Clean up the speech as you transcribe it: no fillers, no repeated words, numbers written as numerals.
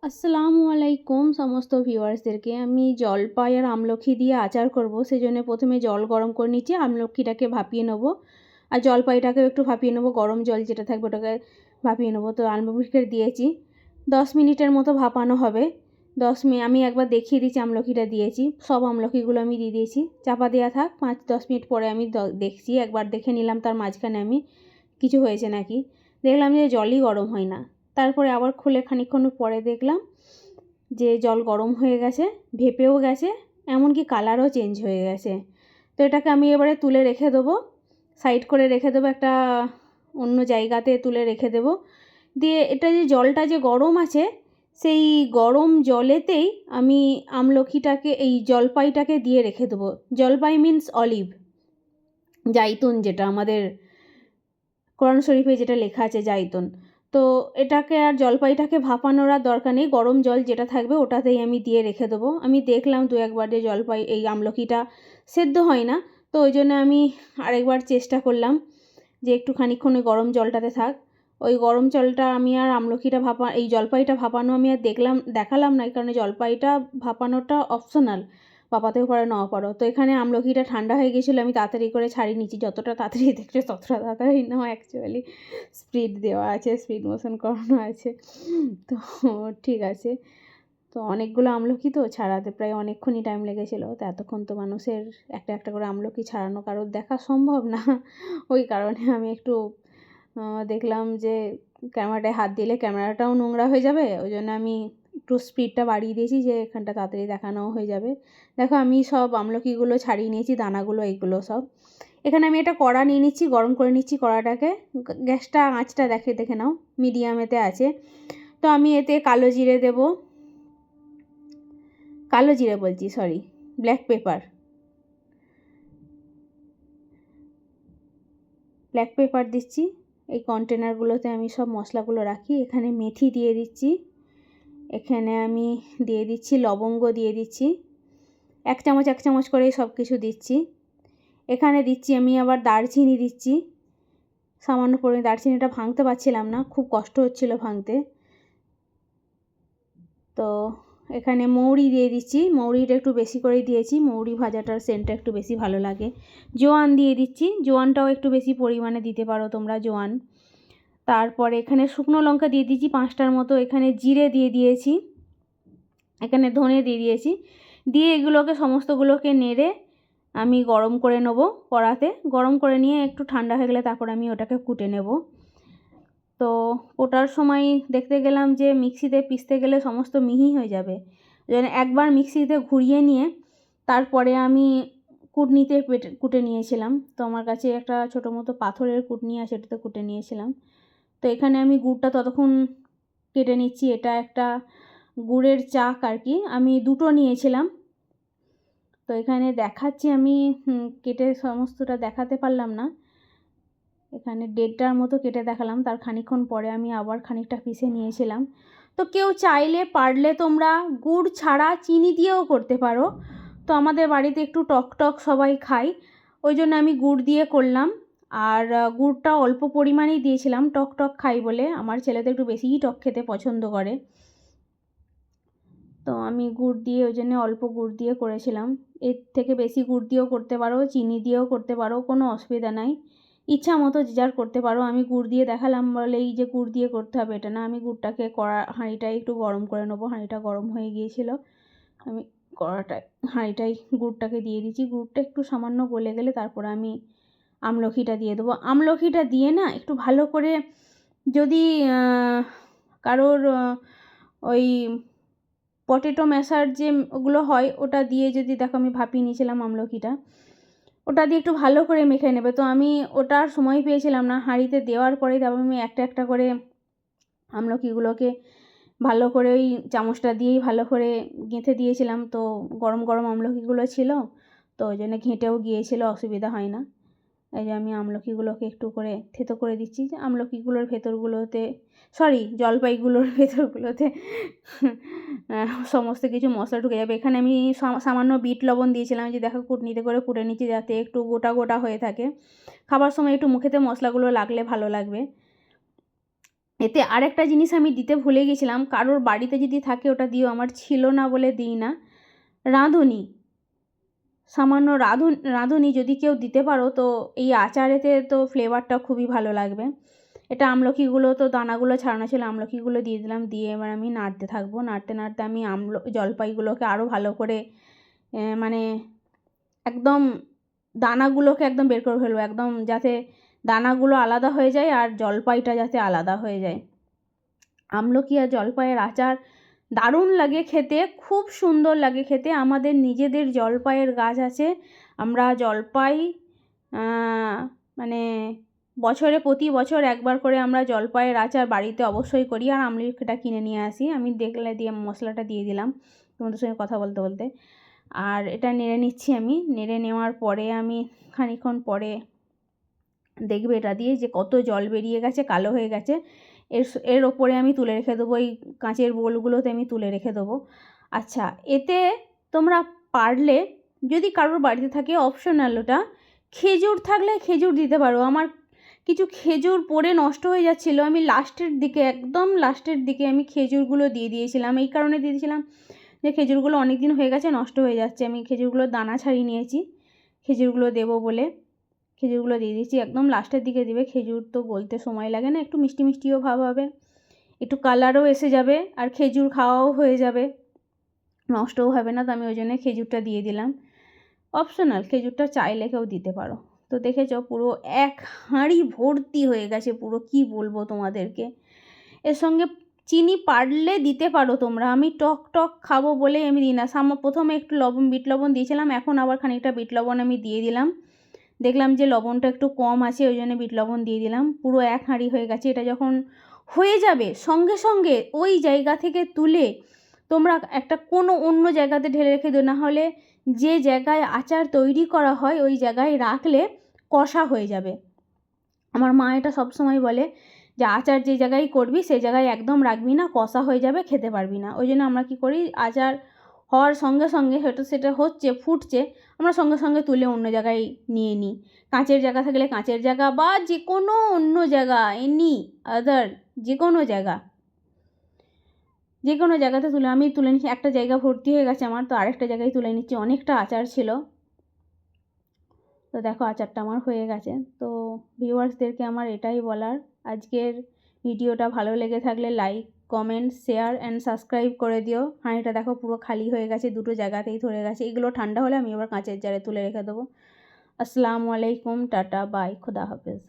আসসালামু আলাইকুম সমস্ত ভিউয়ার্সদেরকে। আমি জলপাই আর আমলকি দিয়ে আচার করব, সেজন্য প্রথমে জল গরম করে নিচ্ছি, আমলকিটাকে ভাপিয়ে নেব আর জলপাইটাকেও একটু ভাপিয়ে নেব, গরম জল যেটা থাকবে ওটাকে ভাপিয়ে নেব। তো আমলকিটা দিয়েছি, 10 মিনিটের মতো ভাপানো হবে। আমি একবার দেখিয়ে দিচ্ছি, আমলকিটা দিয়েছি, সব আমলকিগুলো আমি দিয়ে দিয়েছি, চাপা দেওয়া থাক। 5-10 মিনিট পরে আমি দেখছি, একবার দেখে নিলাম তার মাঝখানে আমি কিছু হয়েছে নাকি। দেখলাম যে জলই গরম হয় না। তারপরে আবার খুলে খানিকক্ষণ পরে দেখলাম যে জল গরম হয়ে গেছে, ভেপেও গেছে, এমনকি কালারও চেঞ্জ হয়ে গেছে। তো এটাকে আমি এবারে তুলে রেখে দেবো, সাইড করে রেখে দেবো, একটা অন্য জায়গাতে তুলে রেখে দেবো। দিয়ে এটা যে জলটা যে গরম আছে, সেই গরম জলেতেই আমি আমলকিটাকে, এই জলপাইটাকে দিয়ে রেখে দেবো। জলপাই মিন্স অলিভ, জাইতুন, যেটা আমাদের কোরআন শরীফে যেটা লেখা আছে জাইতুন। তো এটাকে আর জলপাইটাকে ভাপানোর আর দরকার নেই, গরম জল যেটা থাকবে ওটাতেই আমি দিয়ে রেখে দেবো। আমি দেখলাম 2-1বার যে জলপাই এই আমলকিটা সেদ্ধ হয় না, তো ওই জন্য আমি আরেকবার চেষ্টা করলাম যে একটু খানিকক্ষণ ওই গরম জলটাতে থাক। ওই গরম জলটা আমি আর আমলকিটা এই জলপাইটা ভাপানো আমি আর দেখালাম না, এই কারণে জলপাইটা ভাপানোটা অপশনাল, ভাপাতেও পারো নাও পারো। তো এখানে আমলকিটা ঠান্ডা হয়ে গিয়েছিলো, আমি তাড়াতাড়ি করে ছাড়িয়ে নিচ্ছি, যতটা তাড়াতাড়ি দেখছো ততটা তাড়াতাড়ি নাও, অ্যাকচুয়ালি স্পিড দেওয়া আছে, স্পিড মোশন করানো আছে। তো ঠিক আছে, তো অনেকগুলো আমলকি তো ছাড়াতে প্রায় অনেকক্ষণই টাইম লেগেছিলো। তো এতক্ষণ তো মানুষের একটা একটা করে আমলকি ছাড়ানো কারোর দেখা সম্ভব না, ওই কারণে আমি একটু দেখলাম যে ক্যামেরাটায় হাত দিলে ক্যামেরাটাও নোংরা হয়ে যাবে, ওই জন্য আমি একটু স্পিডটা বাড়িয়ে দিয়েছি যে এখানটা তাড়াতাড়ি দেখানোও হয়ে যাবে। দেখো আমি সব আমলকিগুলো ছাড়িয়ে নিয়েছি, দানাগুলো এইগুলো সব। এখানে আমি একটা কড়া নিয়ে নিচ্ছি, গরম করে নিচ্ছি কড়াটাকে। গ্যাসটা আঁচটা দেখে নাও, মিডিয়ামেতে আছে। তো আমি এতে কালো জিরে দেব, কালো জিরে বলছি, সরি, ব্ল্যাক পেপার দিচ্ছি। এই কন্টেনারগুলোতে আমি সব মশলাগুলো রাখি। এখানে মেথি দিয়ে দিচ্ছি, এখানে আমি দিয়ে দিচ্ছি লবঙ্গ, দিয়ে দিচ্ছি 1 চামচ করে সব কিছু দিচ্ছি। এখানে দিচ্ছি আমি আবার দারচিনি দিচ্ছি সামান্য পরিমাণে, দারচিনিটা ভাঙতে পারছিলাম না, খুব কষ্ট হচ্ছিলো ভাঙতে। তো এখানে মৌরি দিয়ে দিচ্ছি, মৌরিটা একটু বেশি করেই দিয়েছি, মৌরি ভাজাটার সেন্টটা একটু বেশি ভালো লাগে। জোয়ান দিয়ে দিচ্ছি, জোয়ানটাও একটু বেশি পরিমাণে দিতে পারো তোমরা জোয়ান। তারপরে এখানে শুকনো লঙ্কা দিয়ে দিয়েছি 5টার মতো, এখানে জিরে দিয়ে দিয়েছি, এখানে ধনে দিয়ে দিয়েছি। দিয়ে এগুলোকে সমস্তগুলোকে নেড়ে আমি গরম করে নেব কড়াতে, গরম করে নিয়ে একটু ঠান্ডা হয়ে গেলে তারপর আমি ওটাকে কুটে নেব। তো ওটার সময় দেখতে গেলাম যে মিক্সিতে পিষতে গেলে সমস্ত মিহি হয়ে যাবে, যেন একবার মিক্সিতে ঘুরিয়ে নিয়ে তারপরে আমি কুটনিতে কুটে নিয়েছিলাম। তো আমার কাছে একটা ছোটো মতো পাথরের কুটনি আছে, সেটাতে কুটে নিয়েছিলাম। তো এখানে আমি গুড়টা ততক্ষণ কেটে নিচ্ছি, এটা একটা গুড়ের চাক আর কি, আমি 2টো নিয়েছিলাম। তো এখানে দেখাচ্ছি আমি, কেটে সমস্তটা দেখাতে পারলাম না, এখানে 1.5টার মতো কেটে দেখালাম, তার খানিকক্ষণ পরে আমি আবার খানিকটা পিষে নিয়েছিলাম। তো কেউ চাইলে পারলে তোমরা গুড় ছাড়া চিনি দিয়েও করতে পারো। তো আমাদের বাড়িতে একটু টক টক সবাই খাই, ওই জন্য আমি গুড় দিয়ে করলাম। আর গুড়টা অল্প পরিমাণেই দিয়েছিলাম, টক টক খাই বলে, আমার ছেলে তো একটু বেশিই টক খেতে পছন্দ করে। তো আমি গুড় দিয়ে, ওই জন্য অল্প গুড় দিয়ে করেছিলাম। এর থেকে বেশি গুড় দিয়েও করতে পারো, চিনি দিয়েও করতে পারো, কোনো অসুবিধা নাই, ইচ্ছা মতো যে যার করতে পারো। আমি গুড় দিয়ে দেখালাম বলেই যে গুড় দিয়ে করতে হবে এটা না, আমি গুড়টাকে হাঁড়িটায় একটু গরম করে নেবো, হাঁড়িটা গরম হয়ে গিয়েছিল, আমি হাঁড়িটায় গুড়টাকে দিয়ে দিচ্ছি। গুড়টা একটু সামান্য গলে গেলে তারপরে আমি আমলকিটা দিয়ে দেবো। আমলকিটা দিয়ে না একটু ভালো করে, যদি কারোর ওই পটেটো ম্যাশার যে ওগুলো হয় ওটা দিয়ে, যদি দেখো আমি ভাপিয়ে নিয়েছিলাম আমলকিটা, ওটা দিয়ে একটু ভালো করে মেখে নেবে। তো আমি ওটার সময় পেয়েছিলাম না, হাঁড়িতে দেওয়ার পরেই তারপর আমি একটা একটা করে আমলকিগুলোকে ভালো করে ওই চামচটা দিয়েই ভালো করে গেঁথে দিয়েছিলাম। তো গরম গরম আমলকিগুলো ছিল, তো ওই জন্য ঘেঁটেও গিয়েছিল, অসুবিধা হয় না। এই যে আমি আমলকিগুলোকে একটু করে থেতো করে দিচ্ছি, যে আমলকিগুলোর ভেতরগুলোতে, জলপাইগুলোর ভেতরগুলোতে সমস্ত কিছু মশলা ঢুকে যাবে। এখানে আমি সামান্য বিট লবণ দিয়েছিলাম, যে দেখো কুটনিতে করে কুটে নিচ্ছি যাতে একটু গোটা গোটা হয়ে থাকে, খাবার সময় একটু মুখেতে মশলাগুলো লাগলে ভালো লাগবে। এতে আরেকটা জিনিস আমি দিতে ভুলে গেছিলাম, কারোর বাড়িতে যদি থাকে ওটা দিও, আমার ছিল না বলে দিই না, রাঁধুনি, সামান্য রাঁধুনি যদি কেউ দিতে পারো তো এই আচারেতে তো ফ্লেভারটা খুবই ভালো লাগবে। এটা আমলকিগুলো তো দানাগুলো ছাড়ানো ছিল, আমলকিগুলো দিয়ে দিলাম, দিয়ে এবার আমি নাড়তে থাকবো। নাড়তে নাড়তে আমি জলপাইগুলোকে আরও ভালো করে মানে একদম দানাগুলোকে একদম বের করে ফেলবো, একদম যাতে দানাগুলো আলাদা হয়ে যায় আর জলপাইটা যাতে আলাদা হয়ে যায়। আমলকি আর জলপাইয়ের আচার দারুণ লাগে খেতে, খুব সুন্দর লাগে খেতে। আমাদের নিজেদের জলপাইয়ের গাছ আছে, আমরা জলপাই মানে বছরে প্রতি বছর একবার করে আমরা জলপাইয়ের আচার বাড়িতে অবশ্যই করি, আর আমলকিটা কিনে নিয়ে আসি। আমি দেখলে দিয়ে মশলাটা দিয়ে দিলাম তোমাদের সঙ্গে কথা বলতে বলতে। আর এটা নেড়ে নিচ্ছি আমি। নেড়ে নেওয়ার পরে আমি খানিকক্ষণ পরে দেখবে এটা দিয়ে যে কত জল বেরিয়ে গেছে, কালো হয়ে গেছে। এর ওপরে আমি তুলে রেখে দেবো, এই কাঁচের বোলগুলোতে আমি তুলে রেখে দেবো। আচ্ছা, এতে তোমরা পারলে যদি কারোর বাড়িতে থাকে অপশনাল, ওটা খেজুর থাকলে খেজুর দিতে পারো। আমার কিছু খেজুর পড়ে নষ্ট হয়ে যাচ্ছিলো, আমি লাস্টের দিকে, একদম লাস্টের দিকে আমি খেজুরগুলো দিয়ে দিয়েছিলাম। এই কারণে দিয়ে দিয়েছিলাম যে খেজুরগুলো অনেক দিন হয়ে গেছে, নষ্ট হয়ে যাচ্ছে। আমি খেজুরগুলোর দানা ছাড়িয়ে নিয়েছি খেজুরগুলো দেবো বলে, খেজুরগুলো দিয়ে দিয়েছি। একদম লাস্টের দিকে দিবে, খেজুর তো গলতে সময় লাগে না, একটু মিষ্টি মিষ্টিও ভাব হবে, একটু কালারও এসে যাবে, আর খেজুর খাওয়াও হয়ে যাবে, নষ্টও হবে না। তো আমি ওই জন্য খেজুরটা দিয়ে দিলাম। অপশনাল, খেজুরটা চাইলে কেউ দিতে পারো। তো দেখেছো পুরো এক হাঁড়ি ভর্তি হয়ে গেছে পুরো, কি বলবো তোমাদেরকে। এর সঙ্গে চিনি পারলে দিতে পারো তোমরা, আমি টক টক খাবো বলে আমি দিই না। প্রথমে একটু বিট লবণ দিয়েছিলাম, এখন আবার খানিকটা বিট লবণ আমি দিয়ে দিলাম। দেখলাম যে লবণটা একটু কম আছে, ওই জন্য বিট লবণ দিয়ে দিলাম। পুরো এক হাঁড়ি হয়ে গেছে। এটা যখন হয়ে যাবে সঙ্গে সঙ্গে ওই জায়গা থেকে তুলে তোমরা একটা কোনো অন্য জায়গাতে ঢেলে রেখে দিও, না হলে যে জায়গায় আচার তৈরি করা হয় ওই জায়গায় রাখলে কষা হয়ে যাবে। আমার মা এটা সবসময় বলে যে আচার যে জায়গায় করবি সেই জায়গায় একদম রাখবি না, কষা হয়ে যাবে, খেতে পারবি না। ওই জন্য আমরা কী করি, আচার হওয়ার সঙ্গে সঙ্গে হয়তো সেটা হচ্ছে ফুটছে, আমরা সঙ্গে সঙ্গে তুলে অন্য জায়গায় নিয়ে নিই। কাঁচের জায়গা থাকলে কাঁচের জায়গা, বা যে কোনো অন্য জায়গা, এনি আদার যে কোনো জায়গা, যে কোনো জায়গাতে আমি তুলে নিচ্ছি। একটা জায়গা ভর্তি হয়ে গেছে আমার, তো আরেকটা জায়গায় তুলে নিচ্ছি। অনেকটা আচার ছিল, তো দেখো আচারটা আমার হয়ে গেছে। তো ভিউয়ার্সদেরকে আমার এটাই বলার, আজকের ভিডিওটা ভালো লেগে থাকলে like, comment, share and subscribe করে দিও। হাঁড়িটা দেখো পুরো খালি হয়ে গেছে, দুটো জায়গাতেই ধরে গেছে। এগুলো ঠান্ডা হলে আমি আবার কাঁচের জারে তুলে রেখে দেবো। আসসালামু আলাইকুম, টাটা, বাই, খুদা হাফেজ।